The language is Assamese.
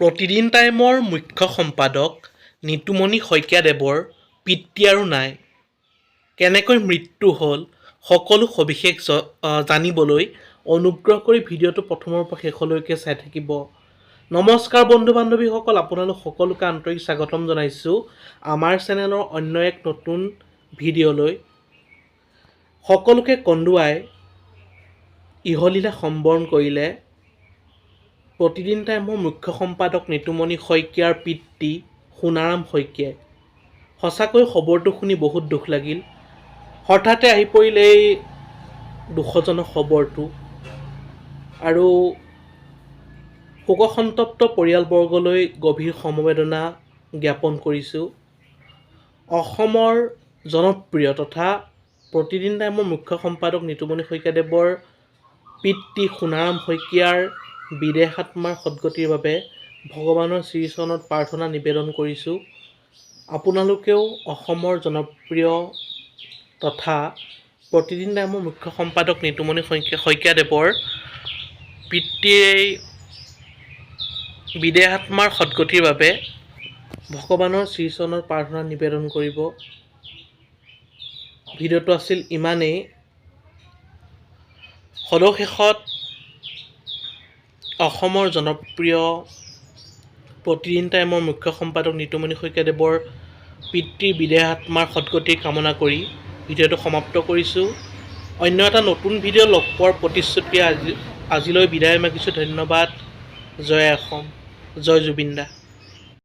প্ৰতিদিন টাইমৰ মুখ্য সম্পাদক নিতুমণি শইকীয়াদেৱৰ পিতৃ আৰু নাই। কেনেকৈ মৃত্যু হ'ল সকলো সবিশেষ জানিবলৈ অনুগ্ৰহ কৰি ভিডিঅ'টো প্ৰথমৰ পৰা শেষলৈকে চাই থাকিব। নমস্কাৰ বন্ধু বান্ধৱীসকল, আপোনালোক সকলোকে আন্তৰিক স্বাগতম জনাইছোঁ আমাৰ চেনেলৰ অন্য এক নতুন ভিডিঅ'লৈ। সকলোকে কন্দুৱাই ইহলীলা সম্বৰণ কৰিলে প্ৰতিদিন টাইমৰ মুখ্য সম্পাদক নিতুমণি শইকীয়াৰ পিতৃ সোণাৰাম শইকীয়াই। সঁচাকৈ খবৰটো শুনি বহুত দুখ লাগিল। হঠাতে আহি পৰিল এই দুখজনক খবৰটো আৰু শোকসন্তপ্ত পৰিয়ালবৰ্গলৈ গভীৰ সমবেদনা জ্ঞাপন কৰিছোঁ। অসমৰ জনপ্ৰিয় তথা প্ৰতিদিন টাইমৰ মুখ্য সম্পাদক নিতুমণি শইকীয়াদেৱৰ পিতৃ সোণাৰাম শইকীয়াৰ বিদেহ আত্মাৰ সদ্গতিৰ বাবে ভগৱানৰ শ্ৰীচৰণত প্ৰাৰ্থনা নিবেদন কৰিছোঁ। আপোনালোকেও অসমৰ জনপ্ৰিয় তথা প্ৰতিদিন টাইমৰ মুখ্য সম্পাদক নিতুমণি শইকীয়াদেৱৰ পিতৃৰ বিদেহ আত্মাৰ সদ্গতিৰ বাবে ভগৱানৰ শ্ৰীচৰণত প্ৰাৰ্থনা নিবেদন কৰিব। ভিডিঅ'টো আছিল ইমানেই। সদশেষত অসমৰ জনপ্ৰিয় প্ৰতিদিন টাইমৰ মুখ্য সম্পাদক নিতুমণি শইকীয়াদেৱৰ পিতৃৰ বিদেহ আত্মাৰ সদ্গতি কামনা কৰি ভিডিঅ'টো সমাপ্ত কৰিছোঁ। অন্য এটা নতুন ভিডিঅ' লগ পোৱাৰ প্ৰতিশ্ৰুতি আজিলৈ বিদায় মাগিছোঁ। ধন্যবাদ। জয় অসম, জয় জুবিন দা।